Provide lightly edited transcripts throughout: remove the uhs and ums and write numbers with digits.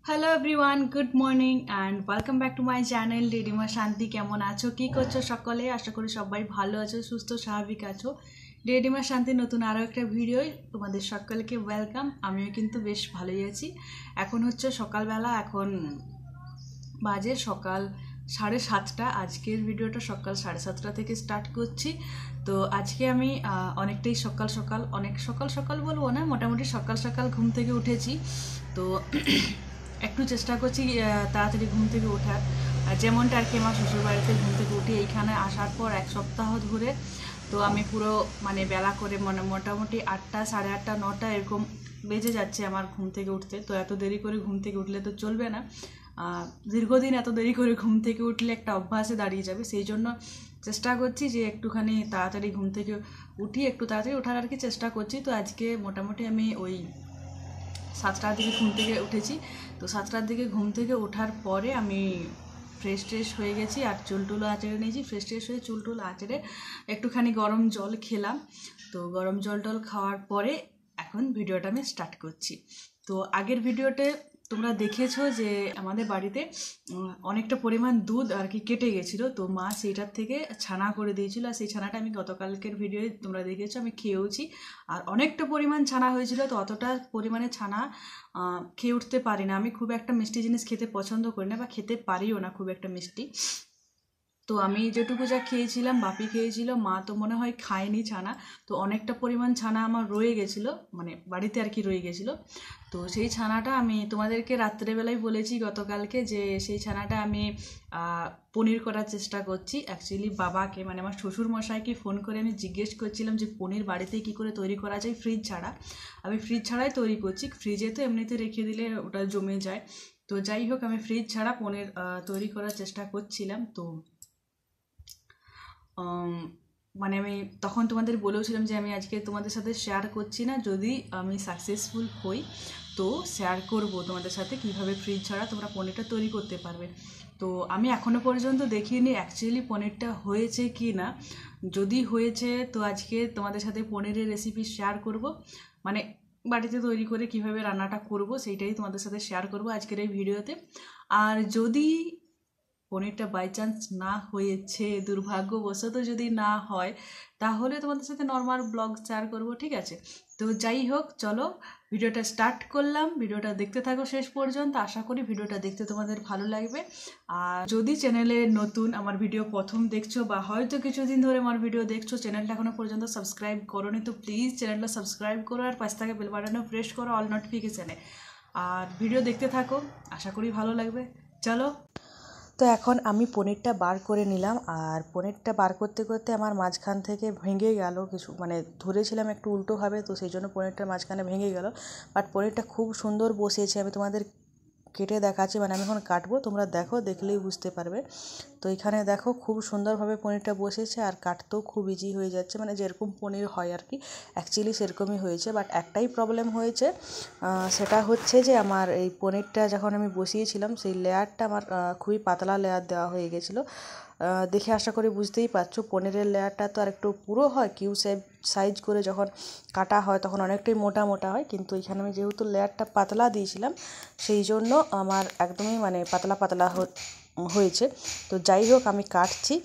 Hello everyone, good morning and welcome back to my channel Ridima Shanti. কেমন আছো, কী করছো সকলে? আশা করি সবাই ভালো আছো, সুস্থ স্বাভাবিক আছো। রিডিমা শান্তি নতুন আরও একটা ভিডিও তোমাদের সকলকে ওয়েলকাম। আমিও কিন্তু বেশ ভালোই আছি। এখন হচ্ছে সকালবেলা, এখন বাজে সকাল 7:30। আজকের ভিডিওটা সকাল 7:30 থেকে স্টার্ট করছি। তো আজকে আমি অনেকটাই সকাল সকাল বলবো না, মোটামুটি সকাল সকাল ঘুম থেকে উঠেছি। তো একটু চেষ্টা করছি তাড়াতাড়ি ঘুম থেকে ওঠার, যেমনটা আর কি আমার শ্বশুরবাড়িতে ঘুম থেকে উঠি এইখানে আসার পর 1 সপ্তাহ ধরে। তো আমি পুরো বেলা করে মোটামুটি 8টা, 8:30, 9টা এরকম বেজে যাচ্ছে আমার ঘুম থেকে উঠতে। তো এত দেরি করে ঘুম থেকে উঠলে তো চলবে না, দীর্ঘদিন এত দেরি করে ঘুম থেকে উঠলে একটা অভ্যাসে দাঁড়িয়ে যাবে। সেই জন্য চেষ্টা করছি যে একটুখানি তাড়াতাড়ি ঘুম থেকে উঠি, একটু তাড়াতাড়ি ওঠার আর কি চেষ্টা করছি। তো আজকে মোটামুটি আমি ওই 7টার দিকে ঘুম থেকে উঠেছি। তো 7টার দিকে ঘুম থেকে ওঠার পরে আমি ফ্রেশ হয়ে গেছি আর চুলটুলো আঁচড়ে নিয়েছি। ফ্রেশ হয়ে চুলটুল আঁচড়ে একটুখানি গরম জল খেলাম। তো গরম জল খাওয়ার পরে এখন ভিডিওটা আমি স্টার্ট করছি। তো আগের ভিডিওতে তোমরা দেখেছো যে আমাদের বাড়িতে অনেকটা পরিমাণ দুধ আর কি কেটে গেছিলো। তো মা সেইটার থেকে ছানা করে দিয়েছিল, আর সেই ছানাটা আমি গতকালকের ভিডিওয়ে তোমরা দেখেছো, আমি খেয়েওছি। আর অনেকটা পরিমাণ ছানা হয়েছিল। তো অতটা পরিমাণে ছানা খেয়ে উঠতে পারি না, আমি খুব একটা মিষ্টি জিনিস খেতে পছন্দ করি না, বা খেতে পারিও না খুব একটা মিষ্টি। তো আমি যেটুকু যা খেয়েছিলাম, বাপি খেয়েছিল, মা তো মনে হয় খায়নি ছানা। তো অনেকটা পরিমাণ ছানা আমার রয়ে গেছিলো, বাড়িতে আর কি রয়ে গেছিলো। তো সেই ছানাটা আমি তোমাদেরকে রাত্রেবেলায় বলেছি গতকালকে যে সেই ছানাটা আমি পনির করার চেষ্টা করছি। অ্যাকচুয়ালি বাবাকে আমার শ্বশুর মশাইকে ফোন করে আমি জিজ্ঞেস করছিলাম যে পনির বাড়িতে কি করে তৈরি করা যায় ফ্রিজ ছাড়া। আমি ফ্রিজ ছাড়াই তৈরি করছি, ফ্রিজে তো এমনিতে রেখে দিলে ওটা জমে যায়। তো যাই হোক, আমি ফ্রিজ ছাড়া পনির তৈরি করার চেষ্টা করছিলাম। তো আমি তখন তোমাদের বলেওছিলাম যে আমি আজকে তোমাদের সাথে শেয়ার করছি না, যদি আমি সাকসেসফুল হই তো শেয়ার করব তোমাদের সাথে কিভাবে ফ্রিজ ছাড়া তোমরা পনিরটা তৈরি করতে পারবে। তো আমি এখনও পর্যন্ত দেখিনি অ্যাকচুয়ালি পনিরটা হয়েছে কি না। যদি হয়েছে তো আজকে তোমাদের সাথে পনিরের রেসিপি শেয়ার করব, বাড়িতে তৈরি করে কিভাবে রান্নাটা করব সেইটাই তোমাদের সাথে শেয়ার করব আজকের এই ভিডিওতে। আর যদি পনিরটা বাই চান্স না হয়েছে, দুর্ভাগ্যবশত যদি না হয়, তাহলে তোমাদের সাথে নর্মাল ব্লগ শেয়ার করব, ঠিক আছে? তো যাই হোক, চলো ভিডিওটা স্টার্ট করলাম। ভিডিওটা দেখতে থাকো শেষ পর্যন্ত, আশা করি ভিডিওটা দেখতে তোমাদের ভালো লাগবে। আর যদি চ্যানেলে নতুন আমার ভিডিও প্রথম দেখছো, বা হয়তো কিছুদিন ধরে আমার ভিডিও দেখছো, চ্যানেলটা এখনো পর্যন্ত সাবস্ক্রাইব করোনি, তো প্লিজ চ্যানেলটা সাবস্ক্রাইব করো, আর পাশে থাকা বেল বাটনও প্রেস করো অল নোটিফিকেশানে। আর ভিডিও দেখতে থাকো, আশা করি ভালো লাগবে। চলো। তো এখন আমি পনিরটা বার করে নিলাম, আর পনিরটা বার করতে করতে আমার মাঝখান থেকে ভেঙে গেল কিছু, ধরেছিলাম একটু উল্টোভাবে, তো সেই জন্য পনিরটার মাঝখানে ভেঙে গেল। বাট পনিরটা খুব সুন্দর বসিয়েছে, আমি তোমাদের কেটে দেখাচ্ছি, আমি এখন কাটবো, তোমরা দেখো, দেখলেই বুঝতে পারবে। তো এখানে দেখো খুব সুন্দরভাবে পনিরটা বসেছে, আর কাটতেও খুব ইজি হয়ে যাচ্ছে, যেরকম পনির হয় আর কি, অ্যাকচুয়ালি সেরকমই হয়েছে। বাট একটাই প্রবলেম হয়েছে, সেটা হচ্ছে যে আমার এই পনিরটা যখন আমি বসিয়েছিলাম, সেই লেয়ারটা আমার খুবই পাতলা লেয়ার দেওয়া হয়ে গেছিলো। দেখে আশা করি বুঝতেই পারছো, পনিরের লেয়ারটা তো আর একটু পুরো হয়, কিউ সাইজ করে যখন কাটা হয় তখন অনেকটাই মোটা মোটা হয়, কিন্তু এখানে আমি যেহেতু লেয়ারটা পাতলা দিয়েছিলাম, সেই জন্য আমার একদমই পাতলা পাতলা হয়েছে। তো যাই হোক, আমি কাটছি,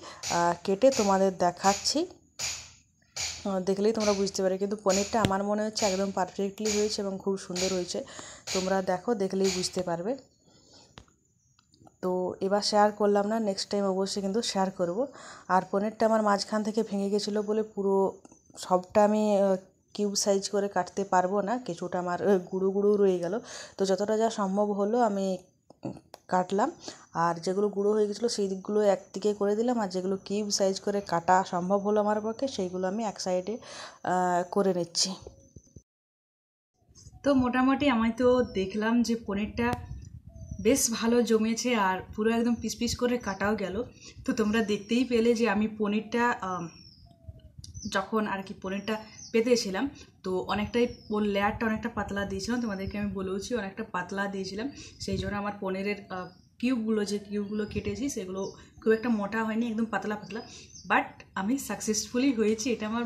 কেটে তোমাদের দেখাচ্ছি, দেখলেই তোমরা বুঝতে পারবে। কিন্তু পনিরটা আমার মনে হচ্ছে একদম পারফেক্টলি হয়েছে এবং খুব সুন্দর হয়েছে, তোমরা দেখো, দেখলেই বুঝতে পারবে। তো এবার শেয়ার করলাম না, নেক্সট টাইম অবশ্যই কিন্তু শেয়ার করব। আর পনিরটা আমার মাঝখান থেকে ভেঙে গেছিলো বলে পুরো সবটা আমি কিউব সাইজ করে কাটতে পারবো না, কিছুটা আমার গুঁড়ো গুঁড়ো রয়ে গেল। তো যতটা যা সম্ভব হলো আমি কাটলাম, আর যেগুলো গুঁড়ো হয়ে গেছিলো সেই দিকগুলো একদিকে করে দিলাম, আর যেগুলো কিউব সাইজ করে কাটা সম্ভব হলো আমার পক্ষে, সেইগুলো আমি এক সাইডে করে নিচ্ছি। তো মোটামুটি আমি তো দেখলাম যে পনিরটা বেশ ভালো জমেছে, আর পুরো একদম পিস পিস করে কাটাও গেল। তো তোমরা দেখতেই পেলে যে আমি পনিরটা যখন আর কি পনিরটা পেতেছিলাম, তো অনেকটাই লেয়ারটা অনেকটা পাতলা দিয়েছিলাম, তোমাদেরকে আমি বলেওছি অনেকটা পাতলা দিয়েছিলাম। সেই জন্য আমার পনিরের কিউবগুলো কেটেছি সেগুলো খুব একটা মোটা হয়নি, একদম পাতলা পাতলা। বাট আমি সাকসেসফুলি হয়েছি, এটা আমার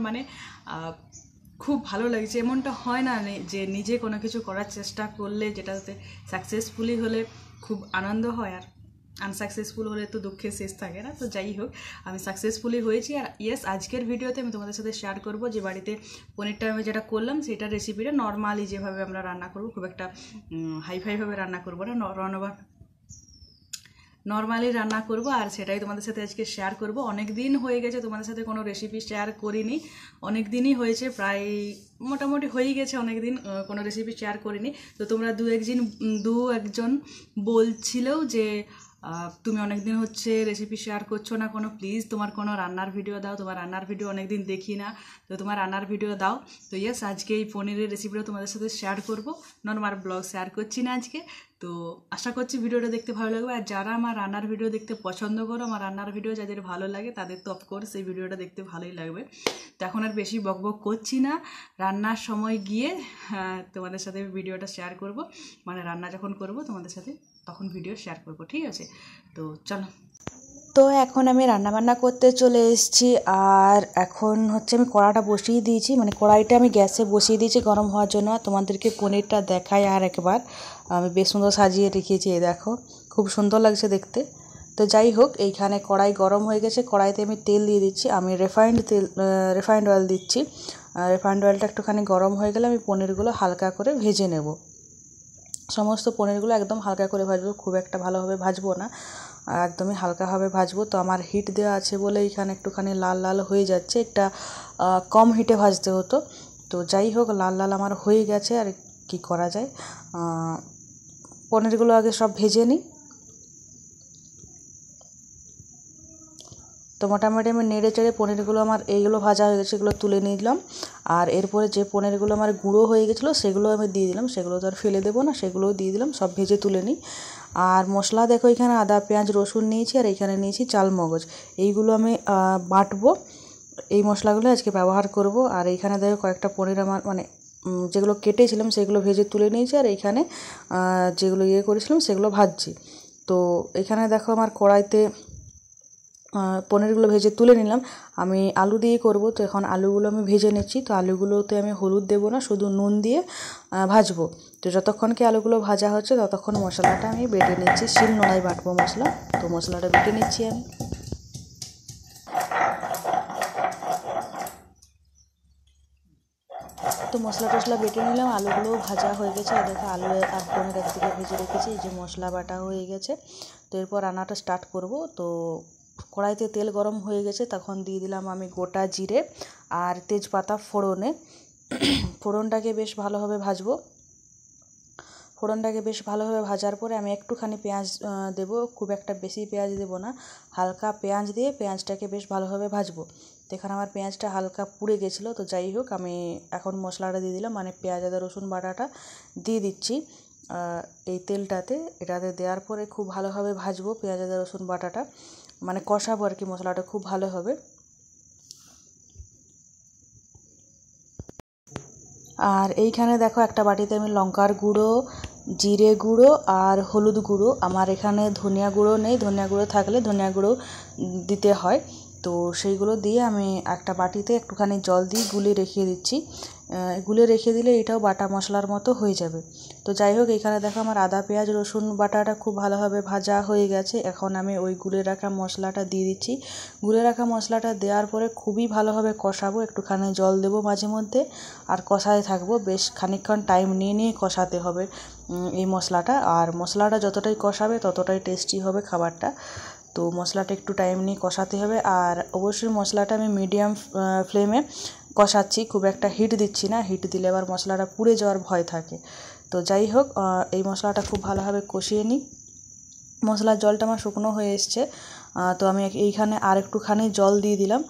খুব ভালো লাগছে। এমনটা হয় না যে নিজে কোনো কিছু করার চেষ্টা করলে যেটাতে সাকসেসফুলি হলে খুব আনন্দ হয়, আর আনসাকসেসফুল হলে তো দুঃখের শেষ থাকে না। তো যাই হোক, আমি সাকসেসফুলি হয়েছি। আর ইয়েস, আজকের ভিডিওতে আমি তোমাদের সাথে শেয়ার করব যে বাড়িতে পনিরটা আমি যেটা করলাম সেটার রেসিপিটা নর্মালি যেভাবে আমরা রান্না করব, খুব একটা হাইফাইভাবে রান্না করবো না, নর্মালি রান্না করব, আর সেটাই তোমাদের সাথে আজকে শেয়ার করব। অনেক দিন হয়ে গেছে তোমাদের সাথে কোনো রেসিপি শেয়ার করিনি, অনেক দিনই হয়েছে, প্রায় মোটামুটি হয়েই গেছে অনেক দিন কোনো রেসিপি শেয়ার করিনি। তো তোমরা দু একজন বলছিলেও যে তুমি অনেক দিন হচ্ছে রেসিপি শেয়ার করছো না কোনো, প্লিজ তোমার কোনো রান্নার ভিডিও দাও, তোমার রান্নার ভিডিও অনেক দিন দেখি না, তো তোমার রান্নার ভিডিও দাও। তো ইয়েস, আজকে এই পনিরের রেসিপিটা তোমাদের সাথে শেয়ার করব, নর্মাল ব্লগ শেয়ার করছি না আজকে। তো আশা করছি ভিডিওটা দেখতে ভালো লাগবে। আর যারা আমার রান্নার ভিডিও দেখতে পছন্দ করো, আমার রান্নার ভিডিও যাদের ভালো লাগে তাদের তো অফকোর্স এই ভিডিওটা দেখতে ভালোই লাগবে। তো এখন আর বেশি বকবক করছি না, রান্নার সময় গিয়ে তোমাদের সাথে ভিডিওটা শেয়ার করব, মানে রান্না যখন করব তোমাদের সাথে তখন ভিডিও শেয়ার করব, ঠিক আছে? তো চলো। তো এখন আমি রান্নাবান্না করতে চলে এসেছি, আর এখন হচ্ছে আমি কড়াটা বসিয়ে দিয়েছি, মানে কড়াইটা আমি গ্যাসে বসিয়ে দিয়েছি গরম হওয়ার জন্য। তোমাদেরকে পনিরটা দেখাই আর একবার, আমি বেশ সুন্দর সাজিয়ে রেখেছি, এই দেখো খুব সুন্দর লাগছে দেখতে। তো যাই হোক, এইখানে কড়াই গরম হয়ে গেছে, কড়াইতে আমি তেল দিয়ে দিচ্ছি, আমি রিফাইন্ড অয়েল দিচ্ছি। রিফাইন্ড অয়েলটা একটুখানি গরম হয়ে গেলে আমি পনিরগুলো হালকা করে ভেজে নেব। সমস্ত পনিরগুলো একদম হালকা করে ভাজবো, খুব একটা ভালোভাবে ভাজবো না, একদমই হালকাভাবে ভাজবো। তো আমার হিট দেওয়া আছে বলে এখানে একটুখানি লাল লাল হয়ে যাচ্ছে, একটা কম হিটে ভাজতে হতো। তো যাই হোক, লাল লাল আমার হয়ে গেছে, আর কি করা যায়, পনিরগুলো আগে সব ভেজে নিই। তো মোটামুটি আমি নেড়ে চেড়ে পনিরগুলো আমার এইগুলো ভাজা হয়ে গেছে, এগুলো তুলে নিলাম। আর এরপরে যে পনিরগুলো আমার গুঁড়ো হয়ে গেছিলো সেগুলো আমি দিয়ে দিলাম, সেগুলো তো আর ফেলে দেবো না, সেগুলোও দিয়ে দিলাম, সব ভেজে তুলে নিই। আর মশলা দেখো, এখানে আদা পেঁয়াজ রসুন নিয়েছি, আর এখানে নিয়েছি চালমগজ, এইগুলো আমি বাটবো, এই মশলাগুলো আজকে ব্যবহার করব। আর এইখানে দেখো কয়েকটা পনির আমার মানে যেগুলো কেটেছিলাম সেগুলো ভেজে তুলে নিয়েছি, আর এইখানে যেগুলো করেছিলাম সেগুলো ভাজছি। তো এখানে দেখো আমার কড়াইতে পনিরগুলো ভেজে তুলে নিলাম, আমি আলু দিয়ে করব। তো এখন আলুগুলো আমি ভেজে নিচ্ছি। তো আলুগুলোতে আমি হলুদ দেবো না, শুধু নুন দিয়ে ভাজবো। তো যতক্ষণ কি আলুগুলো ভাজা হচ্ছে ততক্ষণ মশলাটা আমি বেটে নিচ্ছি, শিলনোড়ায় বাটবো মশলা। তো মশলাটা বেটে নিচ্ছি আমি। তো মশলা টশলা বেটে নিলাম, আলুগুলোও ভাজা হয়ে গেছে, আর দেখো আলু আর পনির একদিকে ভেজে রেখেছি, এই যে মশলা বাটা হয়ে গেছে। তো এরপর রান্নাটা স্টার্ট করব। তো কড়াইতে তেল গরম হয়ে গেছে, তখন দিয়ে দিলাম আমি গোটা জিরে আর তেজপাতা ফোড়নে। ফোড়নটাকে বেশ ভালোভাবে ভাজবো। ফোড়নটাকে বেশ ভালোভাবে ভাজার পরে আমি একটুখানি পেঁয়াজ দেবো, খুব একটা বেশি পেঁয়াজ দেবো না, হালকা পেঁয়াজ দিয়ে পেঁয়াজটাকে বেশ ভালোভাবে ভাজবো। তো এখানে আমার পেঁয়াজটা হালকা পুড়ে গেছিলো। তো যাই হোক, আমি এখন মশলাটা দিয়ে দিলাম, মানে পেঁয়াজ আদা রসুন বাটাটা দিয়ে দিচ্ছি এই তেলটাতে। এটাতে দেওয়ার পরে খুব ভালোভাবে ভাজবো পেঁয়াজ আদা রসুন বাটাটা, মানে কষাবো আর কি, মশলাটা খুব ভালো হবে। আর এইখানে দেখো একটা বাটিতে আমি লঙ্কার গুঁড়ো, জিরে গুঁড়ো আর হলুদ গুঁড়ো, আমার এখানে ধনিয়া গুঁড়ো নেই, ধনিয়া গুঁড়ো থাকলে ধনিয়া গুঁড়ো দিতে হয়। তো সেইগুলো দিয়ে আমি একটা বাটিতে একটুখানি জল দিয়ে গুলে রেখে দিচ্ছি। গুলে রেখে দিলে এটাও বাটা মশলার মতো হয়ে যাবে। তো যাই হোক, এখানে দেখো আমার আদা পেঁয়াজ রসুন বাটাটা খুব ভালোভাবে ভাজা হয়ে গেছে। এখন আমি ওই গুলে রাখা মশলাটা দিয়ে দিচ্ছি। গুলে রাখা মশলাটা দেওয়ার পরে খুবই ভালোভাবে কষাবো, একটুখানি জল দেবো মাঝে মধ্যে, আর কষাতে থাকবো। বেশ খানিকক্ষণ টাইম নিয়ে নিয়ে কষাতে হবে এই মশলাটা, আর মশলাটা যতটাই কষাবে ততটাই টেস্টি হবে খাবারটা। তো মশলাটা একটু টাইম নিয়ে কষাতে হবে, আর অবশ্যই মশলাটা আমি মিডিয়াম ফ্লেমে কষাচ্ছি, খুব একটা হিট দিচ্ছি না, হিট দিলে আবার মশলাটা পুড়ে যাওয়ার ভয় থাকে। তো যাই হোক, এই মশলাটা খুব ভালোভাবে কষিয়ে নিই। মশলার জলটা আমার শুকনো হয়ে এসছে। তো আমি এইখানে আর একটুখানি জল দিয়ে দিলাম,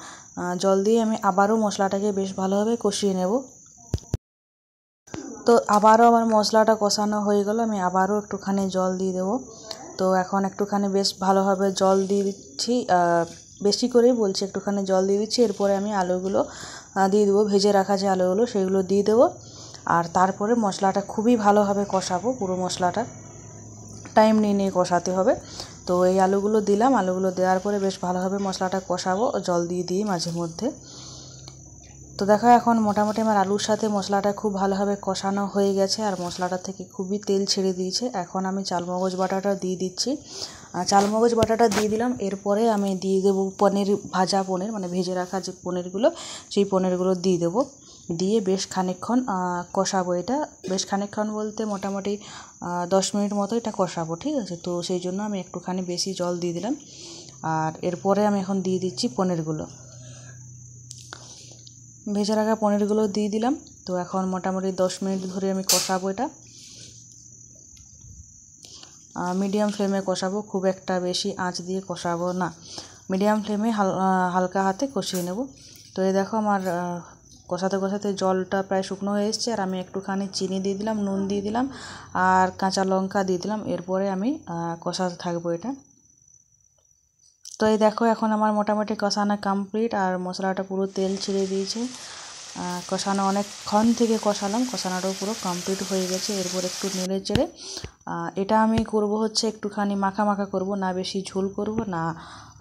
জল দিয়ে আমি আবারও মশলাটাকে বেশ ভালোভাবে কষিয়ে নেব। তো আবারও আমার মশলাটা কষানো হয়ে গেল, আমি আবারও একটুখানি জল দিয়ে দেবো। তো এখন একটুখানি বেশ ভালোভাবে জল দিয়ে দিচ্ছি, বেশি করেই বলছি, একটুখানি জল দিয়ে দিচ্ছি। এরপরে আমি আলুগুলো দিয়ে দেবো, ভেজে রাখা যে আলুগুলো সেগুলো দিয়ে দেবো। আর তারপরে মশলাটা খুবই ভালোভাবে কষাবো, পুরো মশলাটা টাইম নিয়ে নিয়ে কষাতে হবে। তো এই আলুগুলো দিলাম, আলুগুলো দেওয়ার পরে বেশ ভালোভাবে মশলাটা কষাবো, জল দিয়ে দিই মাঝে মধ্যে। তো দেখো এখন মোটামুটি আমার আলুর সাথে মশলাটা খুব ভালোভাবে কষানো হয়ে গেছে আর মশলাটা থেকে খুবই তেল ছেড়ে দিয়েছে। এখন আমি চালমগজ বাটাটা দিয়ে দিচ্ছি। চালমগজ বাটাটা দিয়ে দিলাম। এরপরে আমি দিয়ে দেবো পনির, ভাজা পনির, মানে ভেজে রাখা যে পনিরগুলো, সেই পনিরগুলো দিয়ে দেবো। দিয়ে বেশ খানিকক্ষণ কষাবো। এটা বেশ খানিকক্ষণ বলতে মোটামুটি 10 মিনিট মতো এটা কষাবো, ঠিক আছে। তো সেই জন্য আমি একটুখানি বেশি জল দিয়ে দিলাম। আর এরপরে আমি এখন দিয়ে দিচ্ছি পনিরগুলো, ভেজে রাখা পনিরগুলো দিয়ে দিলাম। তো এখন মোটামুটি 10 মিনিট ধরে আমি কষাবো এটা। মিডিয়াম ফ্লেমে কষাবো, খুব একটা বেশি আঁচ দিয়ে কষাবো না, মিডিয়াম ফ্লেমে হালকা হাতে কষিয়ে নেব। তো এই দেখো আমার কষাতে কষাতে জলটা প্রায় শুকনো হয়ে এসছে। আর আমি একটুখানি চিনি দিয়ে দিলাম, নুন দিয়ে দিলাম আর কাঁচা লঙ্কা দিয়ে দিলাম। এরপরে আমি কষাতে থাকবো এটা। তো এই দেখো এখন আমার মোটামুটি কষানো কমপ্লিট আর মশলাটা পুরো তেল ছেড়ে দিয়েছে। কষানো অনেকক্ষণ থেকে কষালাম, কষানোটাও পুরো কমপ্লিট হয়ে গেছে। এরপর একটু নেড়ে চেড়ে এটা আমি করব হচ্ছে একটুখানি মাখা মাখা করব, না বেশি ঝোল করব না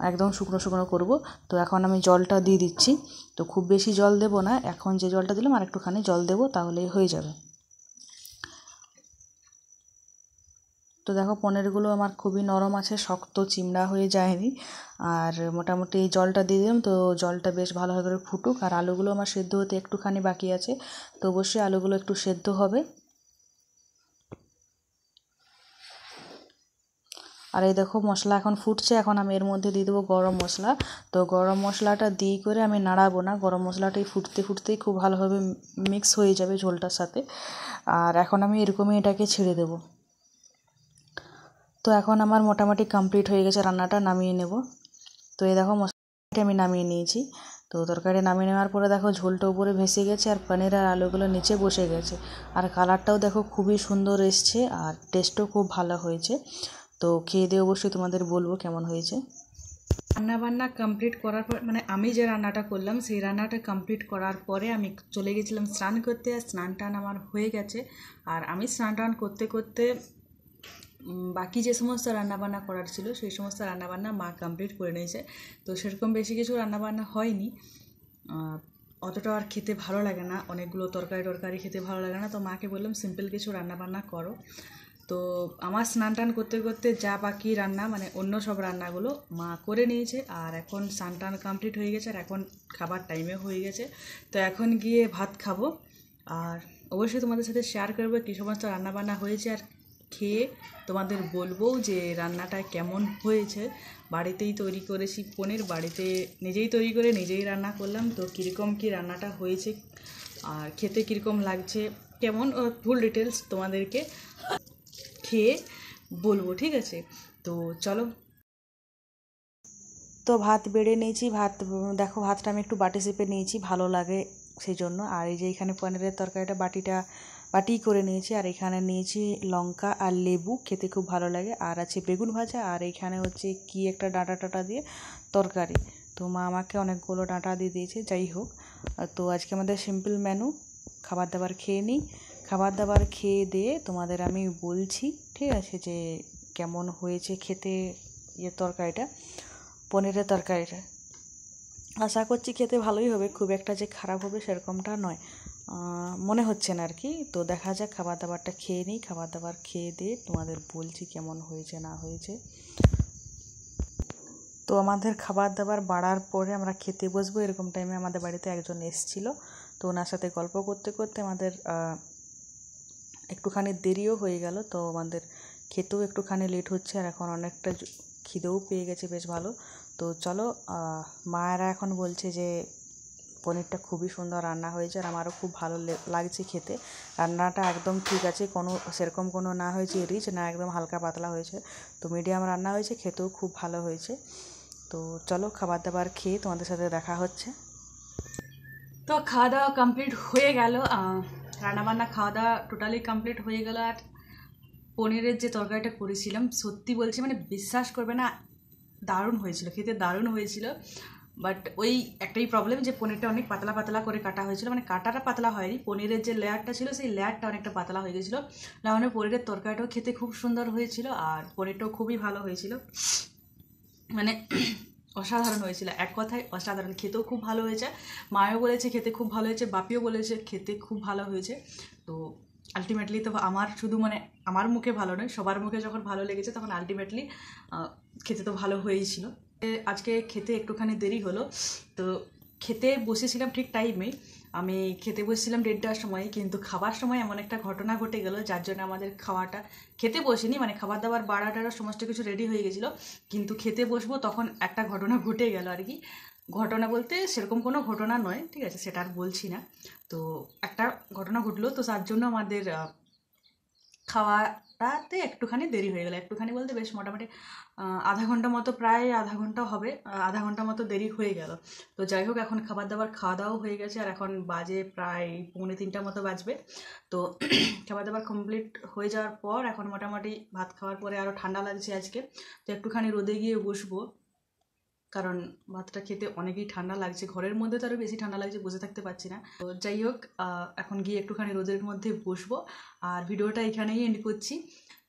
একদম শুকনো শুকনো করব। তো এখন আমি জলটা দিয়ে দিচ্ছি। তো খুব বেশি জল দেব না, এখন যে জলটা দিলাম আর একটুখানি জল দেবো, তাহলেই হয়ে যাবে। তো দেখো পনিরগুলো আমার খুবই নরম আছে, শক্ত চিমড়া হয়ে যায়নি। আর মোটামুটি জলটা দিয়ে দিলাম। তো জলটা বেশ ভালোভাবে করে ফুটুক। আর আলুগুলো আমার সেদ্ধ হতে একটুখানি বাকি আছে, তো অবশ্যই আলুগুলো একটু সেদ্ধ হবে। আর এই দেখো মশলা এখন ফুটছে, এখন আমি এর মধ্যে দিয়ে দেবো গরম মশলা। তো গরম মশলাটা দিয়ে করে আমি নাড়াবো না, গরম মশলাটাই ফুটতে ফুটতেই খুব ভালোভাবে মিক্স হয়ে যাবে ঝোলটার সাথে। আর এখন আমি এরকমই এটাকে ছেড়ে দেবো। তো এখন আমার মোটামুটি কমপ্লিট হয়ে গেছে, রান্নাটা নামিয়ে নেব। তো এই দেখো মশলাটা আমি নামিয়ে নিয়েছি। তো তরকারি নামিয়ে নেওয়ার পরে দেখো ঝোলটা উপরে ভেসে গেছে আর পনির আর আলুগুলো নিচে বসে গেছে। আর কালারটাও দেখো খুবই সুন্দর এসছে আর টেস্টও খুব ভালো হয়েছে। তো খেয়ে দিয়ে অবশ্যই তোমাদের বলবো কেমন হয়েছে। রান্নাবান্না কমপ্লিট করার পর, মানে আমি যে রান্নাটা করলাম সেই রান্নাটা কমপ্লিট করার পরে আমি চলে গেছিলাম স্নান করতে। আর স্নান টান আমার হয়ে গেছে। আর আমি স্নান টান করতে করতে বাকি যে সমস্ত রান্নাবান্না করার ছিল সেই সমস্ত রান্নাবান্না মা কমপ্লিট করে নিয়েছে। তো সেরকম বেশি কিছু রান্নাবান্না হয়নি, অতটা আর খেতে ভালো লাগে না, অনেকগুলো তরকারি টরকারি খেতে ভালো লাগে না। তো মাকে বললাম সিম্পল কিছু রান্নাবান্না করো। তো আমার স্নান টান করতে করতে যা বাকি রান্না, মানে অন্য সব রান্নাগুলো মা করে নিয়েছে। আর এখন স্নান টান কমপ্লিট হয়ে গেছে আর এখন খাবার টাইমে হয়ে গেছে। তো এখন গিয়ে ভাত খাবো। আর অবশ্যই তোমাদের সাথে শেয়ার করবো কী সমস্ত রান্নাবান্না হয়েছে আর খেয়ে তোমাদের বলবো যে রান্নাটা কেমন হয়েছে। বাড়িতেই তৈরি করেছি পনির, বাড়িতে নিজেই তৈরি করে নিজেই রান্না করলাম। তো কীরকম কী রান্নাটা হয়েছে আর খেতে কীরকম লাগছে কেমন, ফুল ডিটেলস তোমাদেরকে খেয়ে বলবো, ঠিক আছে। তো চলো। তো ভাত বেড়ে নিয়েছি, ভাত দেখো ভাতটা আমি একটু বাটি চেপে নিয়েছি, ভালো লাগে সেই জন্য। আর এই যে এখানে পনিরের তরকারিটা বাটি করে নিয়েছি। আর এখানে নিয়েছি লঙ্কা আর লেবু, খেতে খুব ভালো লাগে। আর আছে বেগুন ভাজা। আর এখানে হচ্ছে কি একটা ডাঁটা টাটা দিয়ে তরকারি। তো মা আমাকে অনেকগুলো ডাঁটা দিয়ে দিয়েছে, যাই হোক। তো আজকে আমাদের সিম্পল মেনু, খাবার দাবার খেয়ে নিই। খাবার দাবার খেয়ে দিয়ে তোমাদের আমি বলছি, ঠিক আছে, যে কেমন হয়েছে খেতে তরকারিটা, পনিরের তরকারিটা। আশা করছি খেতে ভালোই হবে, খুব একটা যে খারাপ হবে সেরকমটা নয়, মনে হচ্ছে না আর কি। তো দেখা যাক, খাবার দাবারটা খেয়ে নিই। খাবার দাবার খেয়ে দিয়ে তোমাদের বলছি কেমন হয়েছে না হয়েছে। তো আমাদের খাবার দাবার বাড়ার পরে আমরা খেতে বসবো। এরকম টাইমে আমাদের বাড়িতে একজন এসেছিলো। তো ওনার সাথে গল্প করতে করতে আমাদের একটুখানি দেরিও হয়ে গেল। তো আমাদের খেতেও একটুখানি লেট হচ্ছে। আর এখন অনেকটা খিদেও পেয়ে গেছে বেশ ভালো। তো চলো, মায়েরা এখন বলছে যে পনিরটা খুবই সুন্দর রান্না হয়েছে আর আমারও খুব ভালো লাগছে খেতে। রান্নাটা একদম ঠিক আছে, কোনো সেরকম কোনো না হয়েছে রিচ, না একদম হালকা পাতলা হয়েছে। তো মিডিয়াম রান্না হয়েছে, খেতেও খুব ভালো হয়েছে। তো চলো খাবার দাবার খেয়ে তোমাদের সাথে দেখা হচ্ছে। তো খাওয়া দাওয়া কমপ্লিট হয়ে গেল, রান্নাবান্না খাওয়া দাওয়া টোটালি কমপ্লিট হয়ে গেল। আর পনিরের যে তরকারিটা করেছিলাম, সত্যি বলছি মানে বিশ্বাস করবে না, দারুণ হয়েছিল, খেতে দারুণ হয়েছিল। বাট ওই একটাই প্রবলেম যে পনিরটা অনেক পাতলা পাতলা করে কাটা হয়েছিল, মানে কাটাটা পাতলা হয়নি, পনিরের যে লেয়ারটা ছিল সেই লেয়ারটা অনেকটা পাতলা হয়ে গেছিলো। না মানে পনিরের তরকারিটাও খেতে খুব সুন্দর হয়েছিল আর পনিরটাও খুবই ভালো হয়েছিল, মানে অসাধারণ হয়েছিল, এক কথায় অসাধারণ। খেতেও খুব ভালো হয়েছে, মাও বলেছে খেতে খুব ভালো হয়েছে, বাপিও বলেছে খেতে খুব ভালো হয়েছে। তো আলটিমেটলি তো আমার শুধু মানে আমার মুখে ভালো নয়, সবার মুখে যখন ভালো লেগেছে তখন আলটিমেটলি খেতে তো ভালো হয়েই ছিল। আজকে খেতে একটুখানি দেরি হলো, তো খেতে বসেছিলাম ঠিক টাইমেই। আমি খেতে বসেছিলাম 1:30টার সময়, কিন্তু খাবার সময় এমন একটা ঘটনা ঘটে গেল যার জন্য আমাদের খাওয়াটা খেতে বসিনি, মানে খাবার দাবার বাড়াটারও সমস্ত কিছু রেডি হয়ে গেছিলো, কিন্তু খেতে বসবো তখন একটা ঘটনা ঘটে গেল আর কি। ঘটনা বলতে সেরকম কোনো ঘটনা নয়, ঠিক আছে, সেটা আর বলছি না। তো একটা ঘটনা ঘটলো, তো তার জন্য আমাদের খাওয়াটাতে একটুখানি দেরি হয়ে গেল। একটুখানি বলতে বেশ মোটামুটি আধা ঘন্টা মতো, প্রায় আধা ঘন্টা হবে, আধা ঘন্টা মতো দেরি হয়ে গেল। তো যাই হোক, এখন খাবার দাবার খাওয়া দাওয়াও হয়ে গেছে, আর এখন বাজে প্রায় 2:45 মতো বাজবে। তো খাবার দাবার কমপ্লিট হয়ে যাওয়ার পর এখন মোটামুটি ভাত খাওয়ার পরে আরও ঠান্ডা লাগছে আজকে, তো একটুখানি রোদে গিয়ে বসবো, কারণ ভাতটা খেতে অনেকই ঠান্ডা লাগছে। ঘরের মধ্যে তো আরও বেশি ঠান্ডা লাগছে, বসে থাকতে পারছি না। তো যাই হোক, এখন গিয়ে একটুখানি রোদের মধ্যে বসবো, আর ভিডিওটা এখানেই এন্ড করছি।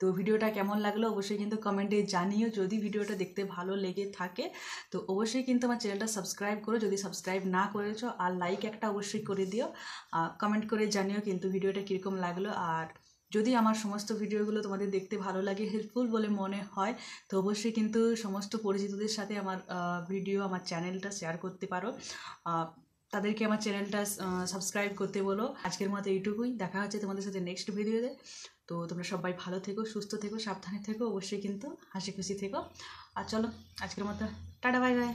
তো ভিডিওটা কেমন লাগলো অবশ্যই কিন্তু কমেন্টে জানিও। যদি ভিডিওটা দেখতে ভালো লেগে থাকে তো অবশ্যই কিন্তু আমার চ্যানেলটা সাবস্ক্রাইব করো, যদি সাবস্ক্রাইব না করেছো, আর লাইক একটা অবশ্যই করে দিও। কমেন্ট করে জানিও কিন্তু ভিডিওটা কীরকম লাগলো। আর যদি আমার সমস্ত ভিডিওগুলো তোমাদের দেখতে ভালো লাগে, হেল্পফুল বলে মনে হয়, তো অবশ্যই কিন্তু সমস্ত পরিচিতদের সাথে আমার ভিডিও, আমার চ্যানেলটা শেয়ার করতে পারো। তাদেরকে আমার চ্যানেলটা সাবস্ক্রাইব করতে বলো। আজকের মতো এইটুকুই, দেখা হচ্ছে তোমাদের সাথে নেক্সট ভিডিওতে। তো তোমরা সবাই ভালো থেকো, সুস্থ থেকো, সাবধানে থেকো, অবশ্যই কিন্তু হাসি খুশি থেকো। আর চলো আজকের মতো টাটা, বাই বাই।